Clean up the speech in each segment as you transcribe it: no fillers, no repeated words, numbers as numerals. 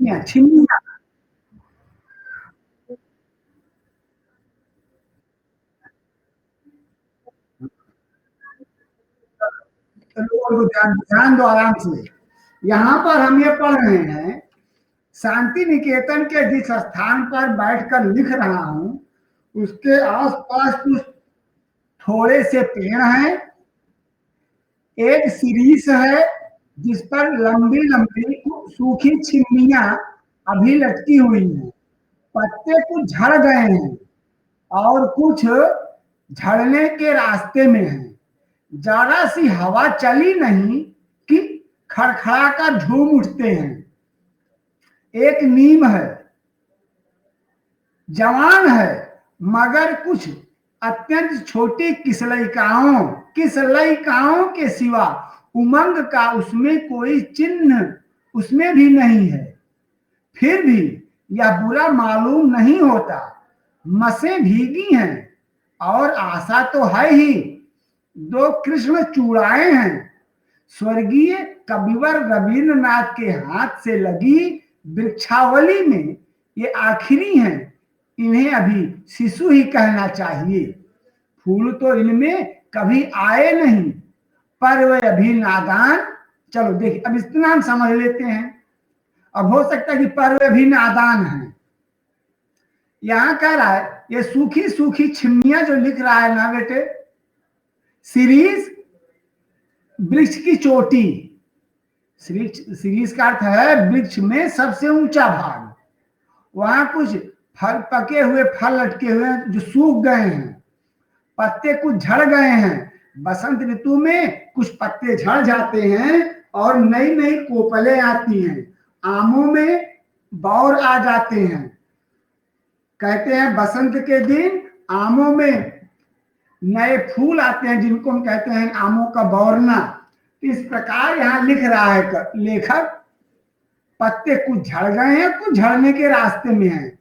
छिमिया छिमिया। लोगों को ध्यान ध्यान दो आराम से। यहाँ पर हम ये पढ़ रहे हैं, शांति निकेतन के जिस स्थान पर बैठकर लिख रहा हूँ, उसके आस-पास कुछ थोड़े से पेड़ हैं, एक शीरीष है जिस पर लंबी-लंबी सूखी छिम्मियाँ अभी लटकी हुई हैं। पत्ते कुछ झड़ गए हैं और कुछ झड़ने के रास्ते में हैं। जरा सी हवा चली नहीं कि खड़खड़ा कर झूम उठते हैं। एक नीम है, जवान है, मगर कुछ अत्यंत छोटी किसलयिकाओं के सिवा उमंग का उसमें कोई चिन्ह उसमें भी नहीं है। फिर भी यह बुरा मालूम नहीं होता। मसें भीगी हैं और आशा तो है ही। दो कृष्ण चूड़ाएं हैं। स्वर्गीय कविवर रविन्द्रनाथ के हाथ से लगी वृक्षावली में ये आखिरी हैं। इन्हें अभी शिशु ही कहना चाहिए। फूल तो इनमें कभी आए नहीं, पर वे अभी नादान। चलो देखिए, अब इतना हम समझ लेते हैं। अब हो सकता है कि पर वे भी नादान हैं। यहां कह रहा है ये सूखी सूखी छिम्मियां जो लिख रहा है ना बेटे, सीरीज वृक्ष की चोटी। सीरीज का अर्थ है वृक्ष में सबसे ऊंचा भाग। वहां कुछ फल, पके हुए फल लटके हुए हैं जो सूख गए हैं। पत्ते कुछ झड़ गए हैं। बसंत ऋतु में कुछ पत्ते झड़ जाते हैं और नई नई कोपलें आती हैं। आमों में बौर आ जाते हैं। कहते हैं बसंत के दिन आमों में नए फूल आते हैं जिनको हम कहते हैं आमों का बौरना। इस प्रकार यहां लिख रहा है लेखक, पत्ते कुछ झड़ गए हैं, कुछ झड़ने के रास्ते में हैं।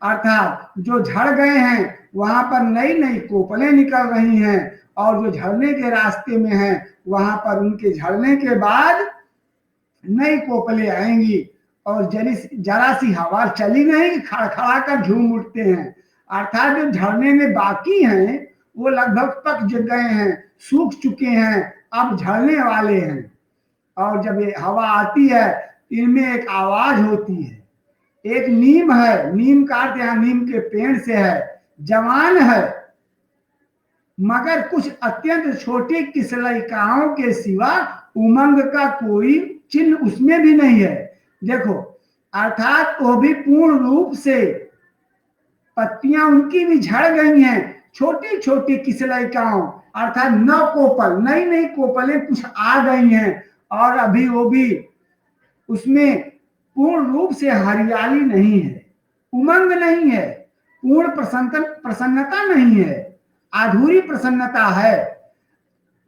अर्थात जो झड़ गए हैं वहां पर नई नई कोपलें निकल रही हैं, और जो झड़ने के रास्ते में हैं वहां पर उनके झड़ने के बाद नई कोपलें आएंगी। और जरा सी हवा चली नहीं, खड़खड़ा कर झूम उठते हैं। अर्थात जो झड़ने में बाकी हैं वो लगभग पक गए हैं, सूख चुके हैं, अब झड़ने वाले हैं। और जब ये हवा आती है इनमें एक आवाज होती है। एक नीम है, नीम का अर्थ यहाँ नीम के पेड़ से है, जवान है, मगर कुछ अत्यंत छोटी किसलयिकाओं के सिवा उमंग का कोई चिन्ह उसमें भी नहीं है। देखो, अर्थात वो भी पूर्ण रूप से, पत्तियां उनकी भी झड़ गई हैं, छोटी छोटी किसलयिकाओं अर्थात नव कोपल, नई नई कोपलें कुछ आ गई हैं, और अभी वो भी उसमें पूर्ण रूप से हरियाली नहीं है, उमंग नहीं है, पूर्ण प्रसन्नता नहीं है, अधूरी प्रसन्नता है।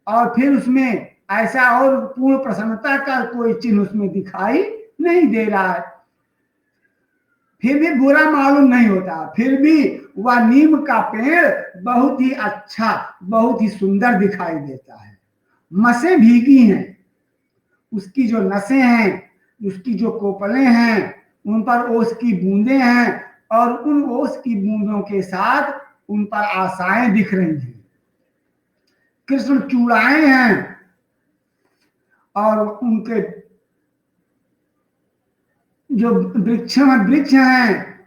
और फिर उसमें ऐसा और पूर्ण प्रसन्नता का कोई चिन्ह उसमें दिखाई नहीं दे रहा है। फिर भी बुरा मालूम नहीं होता। फिर भी वह नीम का पेड़ बहुत ही अच्छा, बहुत ही सुंदर दिखाई देता है। मसें भीगी हैं, उसकी जो नसें हैं, उसकी जो कोपलें हैं, उन पर ओस की बूंदें हैं, और उन ओस की बूंदों के साथ उन पर आशाएं दिख रही हैं। कृष्ण चूड़ाएं हैं, और उनके जो वृक्ष हैं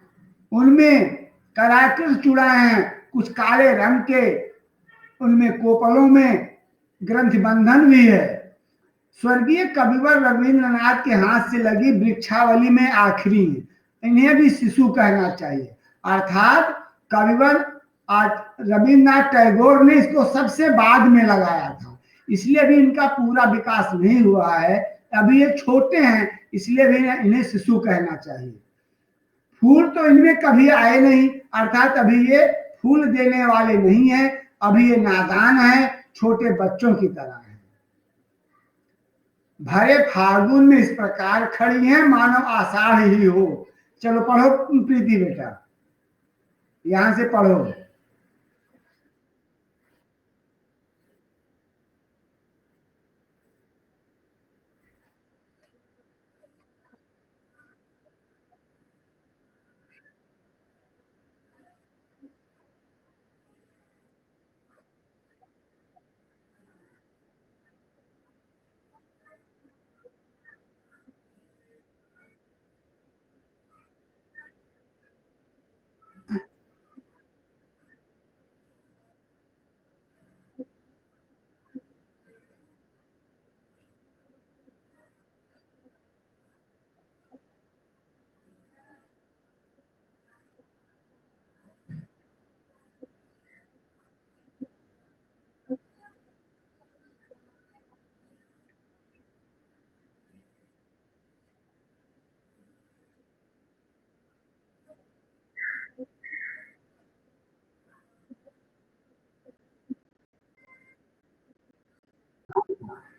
उनमें कराकृष्ण चूड़ाएं हैं, कुछ काले रंग के, उनमें कोपलों में ग्रंथ बंधन भी है। स्वर्गीय कविवर रविन्द्रनाथ के हाथ से लगी वृक्षावली में आखिरी, इन्हें भी शिशु कहना चाहिए। अर्थात कविवर रविन्द्रनाथ टैगोर ने इसको सबसे बाद में लगाया था, इसलिए भी इनका पूरा विकास नहीं हुआ है। अभी ये छोटे हैं, इसलिए भी इन्हें शिशु कहना चाहिए। फूल तो इनमें कभी आए नहीं, अर्थात अभी ये फूल देने वाले नहीं है, अभी ये नादान है, छोटे बच्चों की तरह है। भरे फागुन में इस प्रकार खड़ी है मानो आषाढ़ ही हो। चलो पढ़ो प्रीति बेटा, यहां से पढ़ो।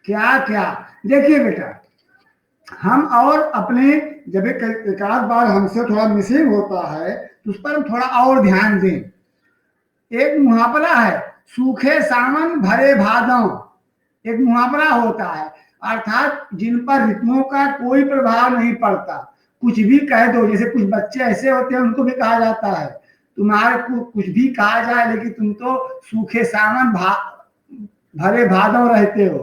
क्या क्या। देखिए बेटा, हम और अपने जब एक आध बार हमसे थोड़ा मिसिंग होता है तो उस पर हम थोड़ा और ध्यान दें। एक मुहावरा है, सूखे सावन भरे भादों, एक मुहावरा होता है, अर्थात जिन पर ऋतुओं का कोई प्रभाव नहीं पड़ता, कुछ भी कह दो। जैसे कुछ बच्चे ऐसे होते हैं, उनको भी कहा जाता है तुम्हारे को कुछ भी कहा जाए लेकिन तुम तो सूखे सावन भरे भादों रहते हो,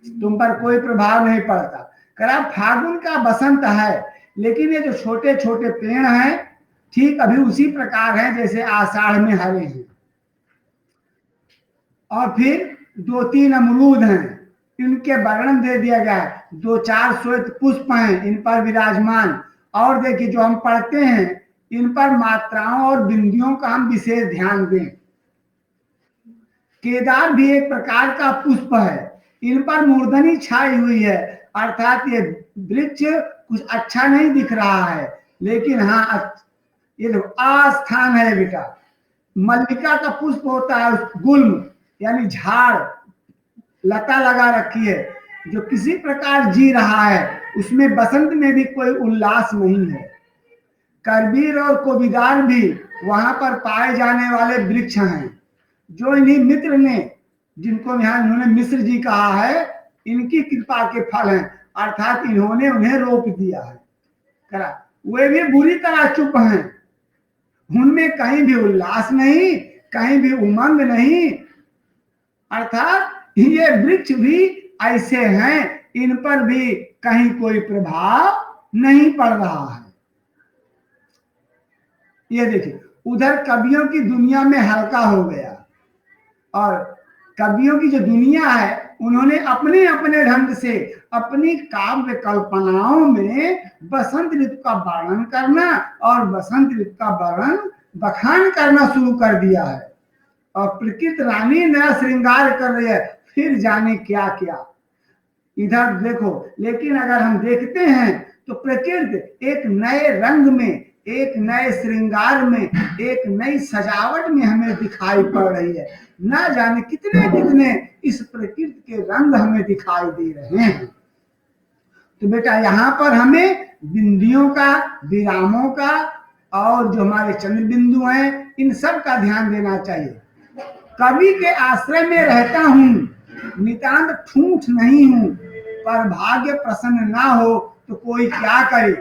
तुम पर कोई प्रभाव नहीं पड़ता। करा फागुन का बसंत है, लेकिन ये जो छोटे छोटे पेड़ हैं ठीक अभी उसी प्रकार हैं जैसे आषाढ़ में हरे हैं। और फिर दो तीन अमरूद हैं, इनके वर्णन दे दिया गया है। दो चार श्वेत पुष्प हैं इन पर विराजमान। और देखिए जो हम पढ़ते हैं इन पर मात्राओं और बिंदियों का हम विशेष ध्यान दें। केदार भी एक प्रकार का पुष्प है, इन पर मूर्धनी छाई हुई है, अर्थात ये वृक्ष कुछ अच्छा नहीं दिख रहा है, लेकिन हाँ ये देखो आस्थान है बेटा। मल्लिका का पुष्प होता है गुल्म, यानी झाड़ लता लगा रखी है, जो किसी प्रकार जी रहा है, उसमें बसंत में भी कोई उल्लास नहीं है। करबीर और कोबिदार भी वहां पर पाए जाने वाले वृक्ष हैं, जो इन्हीं मित्र ने, जिनको यहाँ इन्होंने मिश्र जी कहा है, इनकी कृपा के फल हैं, अर्थात इन्होंने उन्हें रोप दिया है। करा वे भी बुरी तरह चुप हैं, उनमें कहीं भी उल्लास नहीं, कहीं भी उमंग नहीं, अर्थात ये वृक्ष भी ऐसे हैं, इन पर भी कहीं कोई प्रभाव नहीं पड़ रहा है। ये देखिए उधर कवियों की दुनिया में हल्का हो गया, और कवियों की जो दुनिया है उन्होंने अपने अपने ढंग से अपनी काव्य कल्पनाओं में बसंत ऋतु का वर्णन करना और बसंत ऋतु का वर्णन बखान करना शुरू कर दिया है। और प्रकृति रानी नया श्रृंगार कर रही है, फिर जाने क्या क्या इधर देखो। लेकिन अगर हम देखते हैं तो प्रकृति एक नए रंग में, एक नए श्रृंगार में, एक नई सजावट में हमें दिखाई पड़ रही है। ना जाने कितने कितने इस प्रकृति के रंग हमें दिखाई दे रहे हैं। तो बेटा यहाँ पर हमें बिंदियों का, विरामों का, और जो हमारे चंद्र बिंदु हैं इन सब का ध्यान देना चाहिए। कवि के आश्रय में रहता हूं, नितांत ठूठ नहीं हूं, पर भाग्य प्रसन्न ना हो तो कोई क्या करे।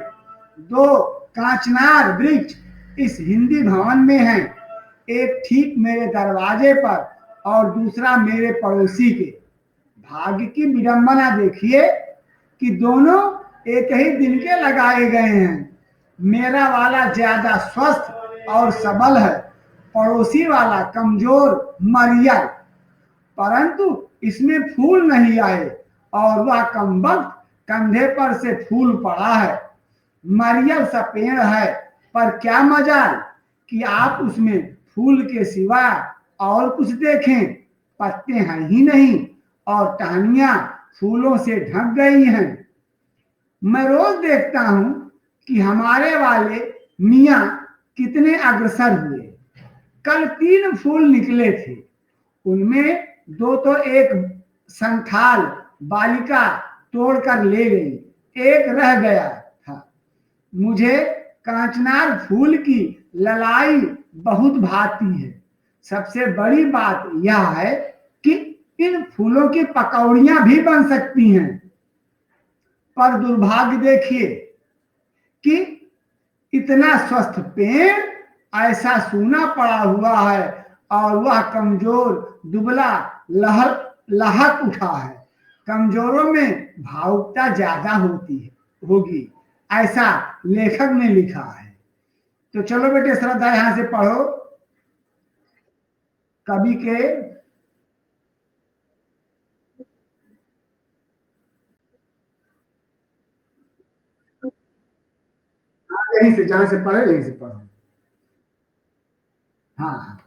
दो कांचनार वृक्ष इस हिंदी भवन में हैं, एक ठीक मेरे दरवाजे पर और दूसरा मेरे पड़ोसी के। भाग्य की विडंबना देखिए कि दोनों एक ही दिन के लगाए गए हैं। मेरा वाला ज्यादा स्वस्थ और सबल है, पड़ोसी वाला कमजोर मरियल, परंतु इसमें फूल नहीं आए और वह कमबख्त कंधे पर से फूल पड़ा है। मरियल सा पेड़ है, पर क्या मजाल कि आप उसमें फूल के सिवा और कुछ देखें, पत्ते हैं ही नहीं और टहनियां फूलों से ढक गई हैं। मैं रोज देखता हूं कि हमारे वाले मियाँ कितने अग्रसर हुए। कल 3 फूल निकले थे, उनमें 2 तो एक संथाल बालिका तोड़कर ले गई, एक रह गया था। मुझे कांचनार फूल की ललाई बहुत भाती है। सबसे बड़ी बात यह है कि इन फूलों की पकौड़ियां भी बन सकती हैं, पर दुर्भाग्य देखिए कि इतना स्वस्थ पेड़ ऐसा सूना पड़ा हुआ है और वह कमजोर दुबला लहक उठा है। कमजोरों में भावुकता ज्यादा होती है होगी, ऐसा लेखक ने लिखा है। तो चलो बेटे श्रद्धा यहां से पढ़ो कवि के। यहीं से जहां से पढ़े यहीं से पढ़ो। हाँ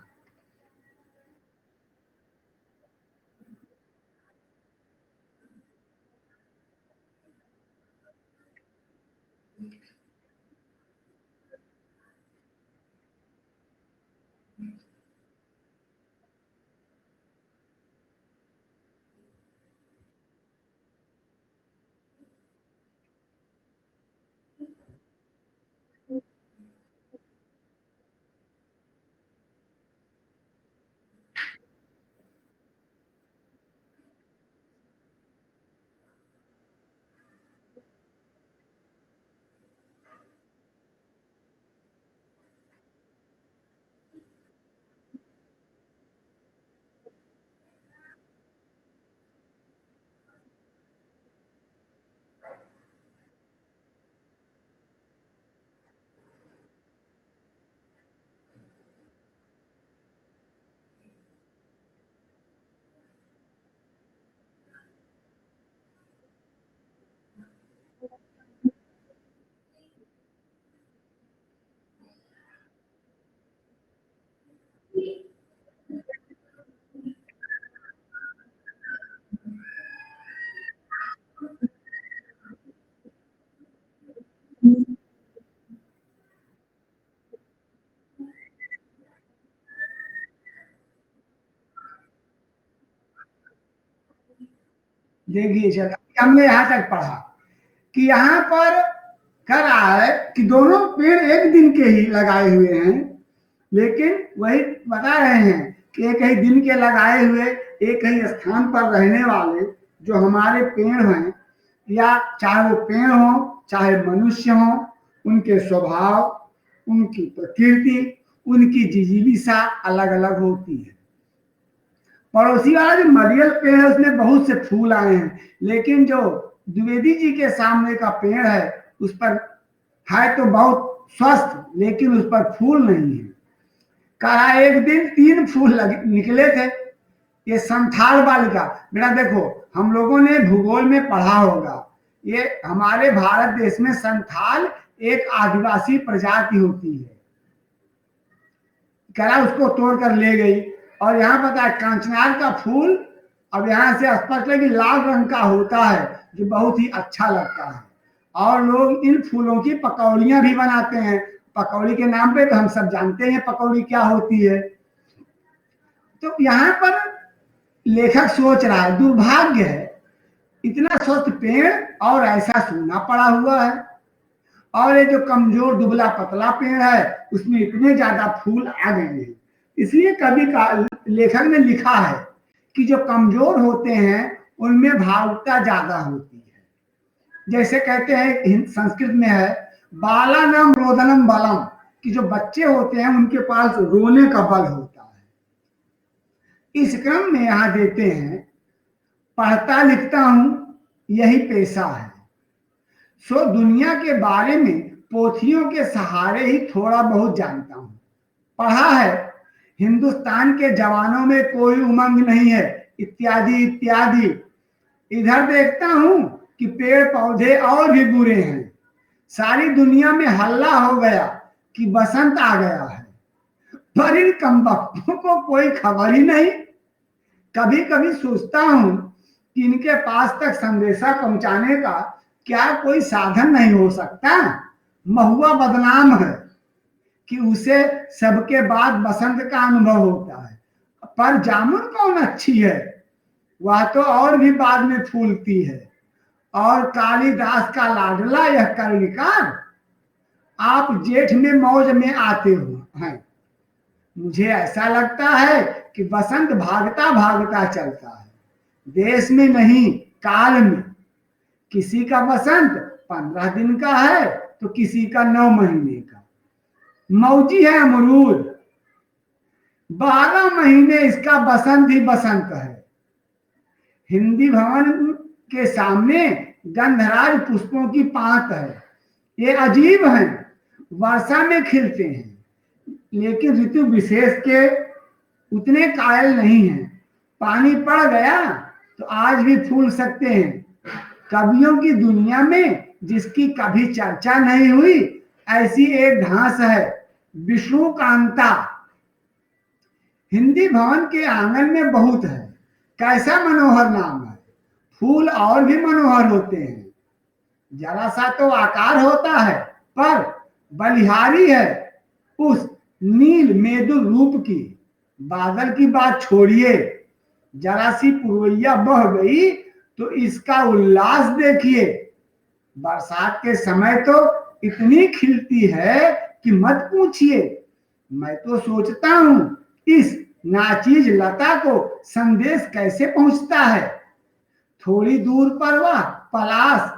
देखिए चल, हमने यहाँ तक पढ़ा कि यहाँ पर कह रहा है कि दोनों पेड़ एक दिन के ही लगाए हुए हैं, लेकिन वही बता रहे हैं कि एक ही दिन के लगाए हुए एक ही स्थान पर रहने वाले जो हमारे पेड़ हैं, या चाहे वो पेड़ हो चाहे मनुष्य हो, उनके स्वभाव, उनकी प्रकृति, उनकी जीविका अलग अलग होती है। पड़ोसी वाला जो नारियल पेड़ है उसमें बहुत से फूल आए हैं, लेकिन जो द्विवेदी जी के सामने का पेड़ है उस पर है तो बहुत स्वस्थ, लेकिन उस पर फूल नहीं है। कहा एक दिन 3 फूल निकले थे। ये संथाल बालिका, बेटा देखो हम लोगों ने भूगोल में पढ़ा होगा, ये हमारे भारत देश में संथाल एक आदिवासी प्रजाति होती है। करा उसको तोड़कर ले गई, और यहाँ पता है कांचनार का फूल अब यहाँ से स्पष्ट है कि लाल रंग का होता है, जो बहुत ही अच्छा लगता है, और लोग इन फूलों की पकौड़ियां भी बनाते हैं। पकौड़ी के नाम पे तो हम सब जानते हैं पकौड़ी क्या होती है। तो यहाँ पर लेखक सोच रहा है दुर्भाग्य है, इतना स्वस्थ पेड़ और ऐसा सूना पड़ा हुआ है, और ये जो कमजोर दुबला पतला पेड़ है उसमें इतने ज्यादा फूल आ गए हैं। इसलिए कभी लेखक ने लिखा है कि जो कमजोर होते हैं उनमें भावुकता ज्यादा होती है। जैसे कहते हैं संस्कृत में है बालानाम रोदनम बलम, कि जो बच्चे होते हैं उनके पास रोने का बल होता है। इस क्रम में यहां देते हैं पढ़ता लिखता हूं यही पेशा है, सो दुनिया के बारे में पोथियों के सहारे ही थोड़ा बहुत जानता हूं। पढ़ा है हिंदुस्तान के जवानों में कोई उमंग नहीं है, इत्यादि इत्यादि। इधर देखता हूं कि पेड़ पौधे और भी बुरे हैं, सारी दुनिया में हल्ला हो गया कि बसंत आ गया है, पर इन कमबख्तों को कोई खबर ही नहीं। कभी कभी सोचता हूं कि इनके पास तक संदेशा पहुंचाने का क्या कोई साधन नहीं हो सकता। महुआ बदनाम है कि उसे सबके बाद बसंत का अनुभव होता है, पर जामुन कौन अच्छी है, वह तो और भी बाद में फूलती है। और कालिदास का लाडला यह कर्णिकार, आप जेठ में मौज में आते हो हैं। मुझे ऐसा लगता है कि बसंत भागता भागता चलता है, देश में नहीं काल में। किसी का बसंत 15 दिन का है तो किसी का 9 महीने का। मौजी है अमरूद, 12 महीने इसका बसंत ही बसंत है। हिंदी भवन के सामने गंधराज पुष्पों की पात है, ये अजीब हैं, वर्षा में खिलते हैं, लेकिन ऋतु विशेष के उतने कायल नहीं हैं। पानी पड़ गया तो आज भी फूल सकते हैं। कवियों की दुनिया में जिसकी कभी चर्चा नहीं हुई ऐसी एक घास है विष्णु कांता। हिंदी भवन के आंगन में बहुत है, कैसा मनोहर नाम है। फूल और भी मनोहर होते हैं, जरा सा तो आकार होता है पर बलिहारी है उस नील मेदु रूप की। बादल की बात छोड़िए, जरा सी पुरवैया बह गई तो इसका उल्लास देखिए। बरसात के समय तो इतनी खिलती है कि मत पूछिए। मैं तो सोचता हूं इस नाचीज लता को संदेश कैसे पहुंचता है। थोड़ी दूर पर वह पलाश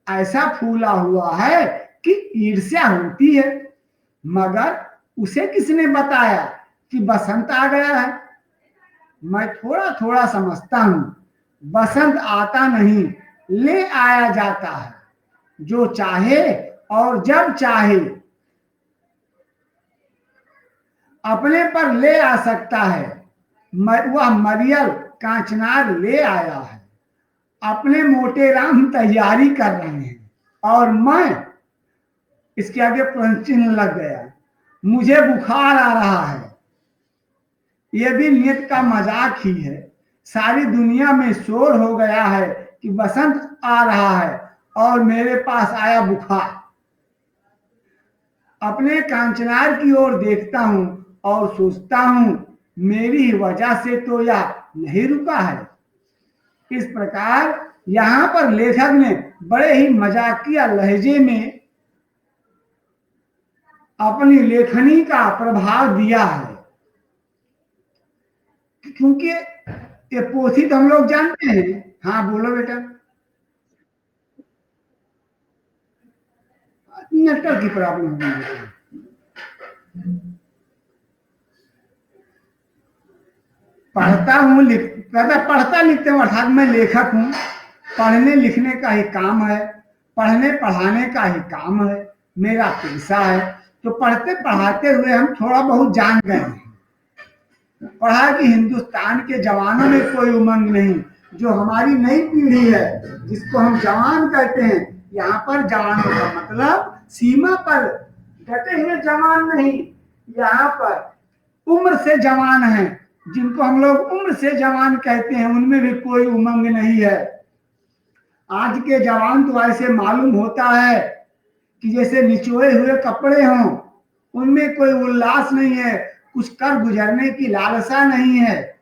ऐसा फूला हुआ है कि ईर्ष्या होती है, मगर उसे किसने बताया कि बसंत आ गया है। मैं थोड़ा थोड़ा समझता हूं, बसंत आता नहीं ले आया जाता है, जो चाहे और जब चाहे अपने पर ले आ सकता है। वह मरियल कांचनार ले आया है, अपने मोटे राम तैयारी कर रहे हैं, और मैं इसके आगे प्रश्न चिन्ह लग गया। मुझे बुखार आ रहा है, यह भी नियत का मजाक ही है। सारी दुनिया में शोर हो गया है कि बसंत आ रहा है और मेरे पास आया बुखार। अपने कांचनार की ओर देखता हूं और सोचता हूं मेरी वजह से तो यह नहीं रुका है। इस प्रकार यहां पर लेखक ने बड़े ही मजाकिया लहजे में अपनी लेखनी का प्रभाव दिया है। क्योंकि ये पोथी तो हम लोग जानते हैं। हाँ बोलो बेटा। नेटवर्क की प्रॉब्लम हो गई है। पढ़ता हूँ पढ़ता लिखते हूँ, अर्थात मैं लेखक हूँ। पढ़ने लिखने का ही काम है, पढ़ने पढ़ाने का ही काम है, मेरा पेशा है। तो पढ़ते पढ़ाते हुए हम थोड़ा बहुत जान गए हैं। पढ़ा कि हिंदुस्तान के जवानों में कोई उमंग नहीं। जो हमारी नई पीढ़ी है, जिसको हम जवान कहते हैं, यहाँ पर जवानों का मतलब सीमा पर डटे हुए जवान नहीं, यहाँ पर उम्र से जवान हैं, जिनको हम लोग उम्र से जवान कहते हैं, उनमें भी कोई उमंग नहीं है। आज के जवान तो ऐसे मालूम होता है कि जैसे निचोए हुए कपड़े हों, उनमें कोई उल्लास नहीं है, कुछ कर गुजरने की लालसा नहीं है।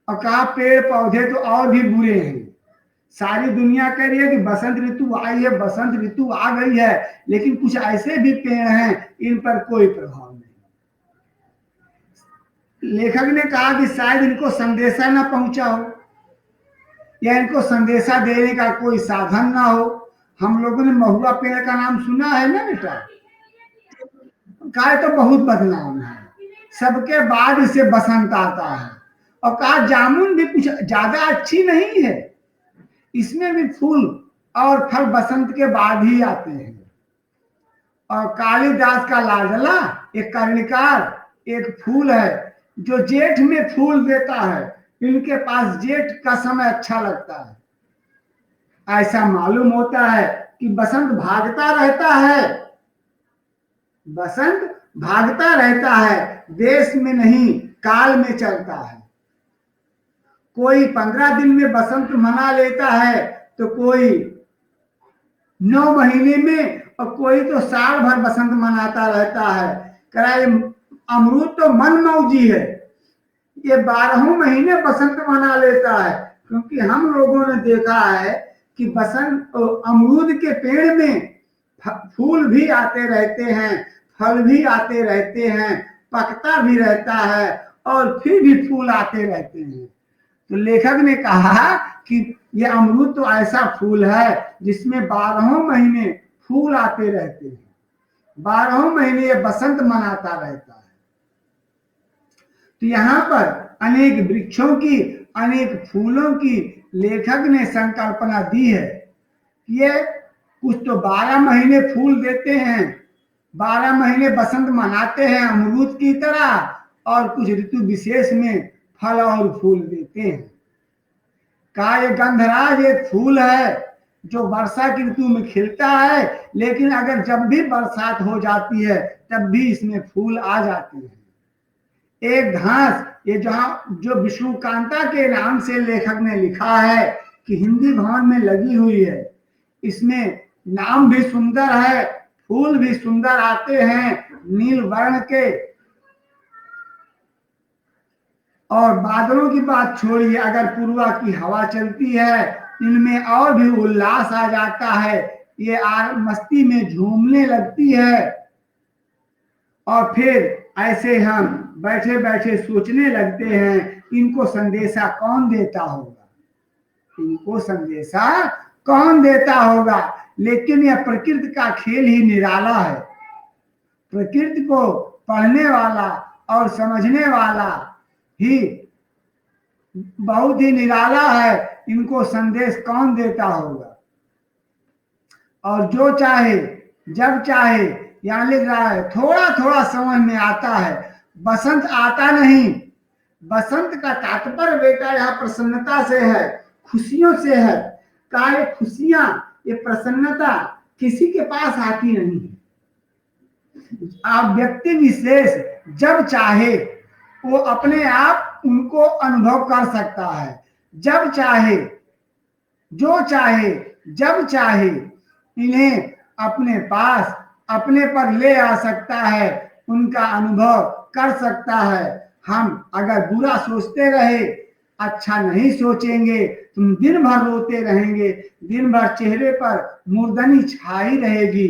और कहा पेड़ पौधे तो और भी बुरे हैं। सारी दुनिया कह रही है कि बसंत ऋतु आई है, बसंत ऋतु आ गई है, लेकिन कुछ ऐसे भी पेड़ हैं, इन पर कोई प्रभाव नहीं। लेखक ने कहा कि शायद इनको संदेशा ना पहुंचा हो, या इनको संदेशा देने का कोई साधन ना हो। हम लोगों ने महुआ पेड़ का नाम सुना है ना बेटा? कहा तो बहुत बदनाम है, सबके बाद इसे बसंत आता है। और कहा जामुन भी कुछ ज्यादा अच्छी नहीं है, इसमें भी फूल और फल बसंत के बाद ही आते हैं। और कालिदास का लाडला एक कर्णिकार एक फूल है, जो जेठ में फूल देता है। इनके पास जेठ का समय अच्छा लगता है। ऐसा मालूम होता है कि बसंत भागता रहता है, बसंत भागता रहता है, देश में नहीं काल में चलता है। कोई 15 दिन में बसंत मना लेता है, तो कोई 9 महीने में, और कोई तो साल भर बसंत मनाता रहता है। कह रहा है अमरूद तो मन मौजी है, ये 12 महीने बसंत मना लेता है। क्योंकि हम लोगों ने देखा है कि बसंत अमरूद के पेड़ में फूल भी आते रहते हैं, फल भी आते रहते हैं, पकता भी रहता है, और फिर भी फूल आते रहते हैं। तो लेखक ने कहा कि ये अमरूद तो ऐसा फूल है जिसमें 12 महीने फूल आते रहते हैं, 12 महीने ये बसंत मनाता रहता है। तो यहाँ पर अनेक वृक्षों की, अनेक फूलों की लेखक ने संकल्पना दी है। ये कुछ तो 12 महीने फूल देते हैं, 12 महीने बसंत मनाते हैं अमरूद की तरह, और कुछ ऋतु विशेष में फल और फूल देते हैं। कहा ये गंधराज एक फूल है जो वर्षा की ऋतु में खिलता है, लेकिन अगर जब भी बरसात हो जाती है तब भी इसमें फूल आ जाते हैं। एक घास, ये जहां जो विष्णुकांता के नाम से लेखक ने लिखा है कि हिंदी भवन में लगी हुई है, इसमें नाम भी सुंदर है, फूल भी सुंदर आते हैं, नील वर्ण के। और बादलों की बात छोड़िए, अगर पूर्वा की हवा चलती है, इनमें और भी उल्लास आ जाता है, ये मस्ती में झूमने लगती है। और फिर ऐसे हम बैठे बैठे सोचने लगते हैं, इनको संदेशा कौन देता होगा, इनको संदेशा कौन देता होगा। लेकिन यह प्रकृति का खेल ही निराला है। प्रकृति को पढ़ने वाला और समझने वाला ही बहुत ही निराला है, इनको संदेश कौन देता होगा। और जो चाहे जब चाहे, यहां लिख रहा है थोड़ा थोड़ा समझ में आता है, बसंत आता नहीं। बसंत का तात्पर्य बेटा यहाँ प्रसन्नता से है, खुशियों से है। कहा ये खुशियां, ये प्रसन्नता किसी के पास आती नहीं है। आप व्यक्ति विशेष जब चाहे वो अपने आप उनको अनुभव कर सकता है, जब चाहे, जो चाहे, जब चाहे इन्हें अपने पास अपने पर ले आ सकता है, उनका अनुभव कर सकता है। हम अगर बुरा सोचते रहे अच्छा नहीं सोचेंगे, तुम दिन भर रोते रहेंगे, दिन भर चेहरे पर मुर्दनी छाई रहेगी,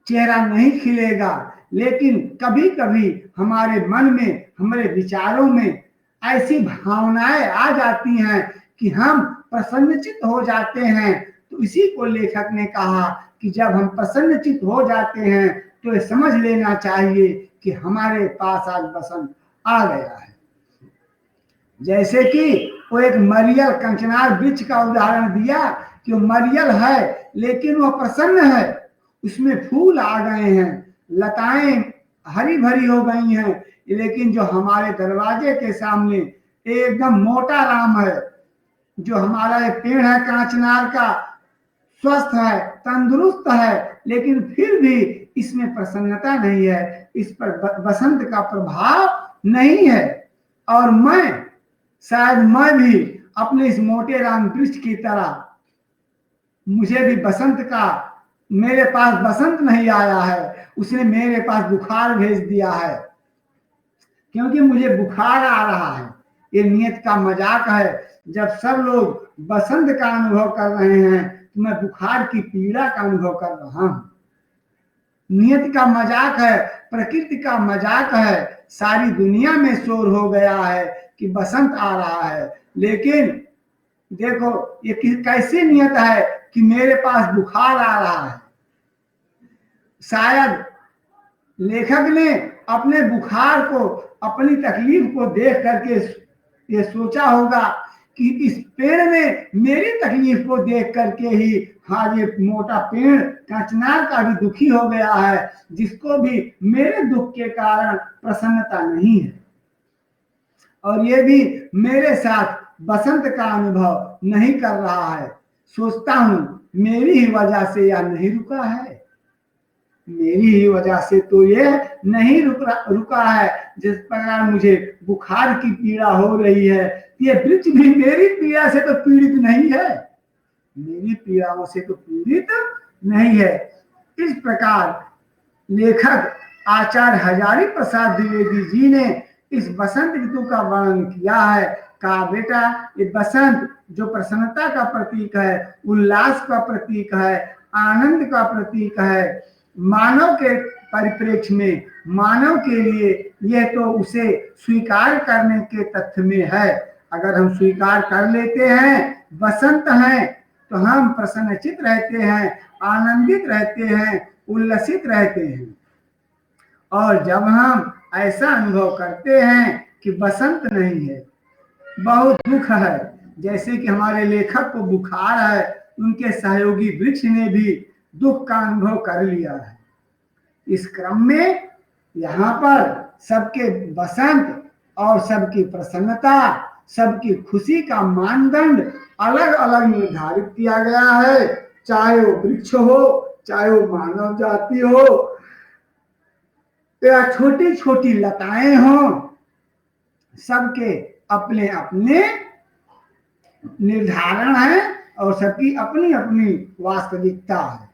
चेहरा नहीं खिलेगा। लेकिन कभी कभी हमारे मन में, हमारे विचारों में ऐसी भावनाएं आ जाती हैं कि हम प्रसन्नचित हो जाते हैं। तो इसी को लेखक ने कहा कि जब हम प्रसन्नचित हो जाते हैं तो ये समझ लेना चाहिए कि हमारे पास आज बसंत आ गया है। जैसे कि वो एक मरियल कंचनार वृक्ष का उदाहरण दिया कि वो मरियल है लेकिन वो प्रसन्न है, उसमें फूल आ गए हैं, लताएं हरी भरी हो गई हैं। लेकिन जो हमारे दरवाजे के सामने एकदम मोटा राम है, जो हमारा एक पेड़ है कांचनार का, स्वस्थ है, तंदुरुस्त है, लेकिन फिर भी इसमें प्रसन्नता नहीं है, इस पर बसंत का प्रभाव नहीं है। और शायद मैं भी अपने इस मोटे राम वृक्ष की तरह, मुझे भी बसंत का, मेरे पास बसंत नहीं आया है, उसने मेरे पास बुखार भेज दिया है, क्योंकि मुझे बुखार आ रहा है। ये नियत का मजाक है। जब सब लोग बसंत का अनुभव कर रहे हैं तो मैं बुखार की पीड़ा का अनुभव कर रहा हूं। नियत का मजाक है, प्रकृति का मजाक है। सारी दुनिया में शोर हो गया है कि बसंत आ रहा है, लेकिन देखो ये कैसी नियत है कि मेरे पास बुखार आ रहा है। शायद लेखक ने अपने बुखार को, अपनी तकलीफ को देख करके ये सोचा होगा कि इस पेड़ ने मेरी तकलीफ को देख करके ही, हाँ ये मोटा पेड़ कांचनार का भी दुखी हो गया है, जिसको भी मेरे दुख के कारण प्रसन्नता नहीं है, और ये भी मेरे साथ बसंत का अनुभव नहीं कर रहा है। सोचता हूं मेरी ही वजह से यह नहीं रुका है, मेरी ही वजह से तो ये नहीं रुका है। जिस प्रकार मुझे बुखार की पीड़ा हो रही है, ये वृक्ष भी मेरी पीड़ा से तो पीड़ित नहीं है, मेरी पीड़ाओं से तो पीड़ित नहीं है। इस प्रकार लेखक आचार्य हजारी प्रसाद द्विवेदी जी ने इस बसंत ऋतु का वर्णन किया है। कहा बेटा ये बसंत जो प्रसन्नता का प्रतीक है, उल्लास का प्रतीक है, आनंद का प्रतीक है, मानव के परिप्रेक्ष्य में, मानव के लिए यह तो उसे स्वीकार करने के तथ्य में है। अगर हम स्वीकार कर लेते हैं बसंत है तो हम प्रसन्नचित रहते हैं, आनंदित रहते हैं, उल्लसित रहते हैं। और जब हम ऐसा अनुभव करते हैं कि बसंत नहीं है, बहुत दुख है, जैसे कि हमारे लेखक को बुखार है, उनके सहयोगी वृक्ष ने भी दुख का अनुभव कर लिया है। इस क्रम में यहाँ पर सबके बसंत और सबकी प्रसन्नता, सबकी खुशी का मानदंड अलग अलग निर्धारित किया गया है। चाहे वो वृक्ष हो, चाहे वो मानव जाति हो, या छोटी छोटी लताएं हों, सबके अपने अपने निर्धारण है और सबकी अपनी अपनी वास्तविकता है।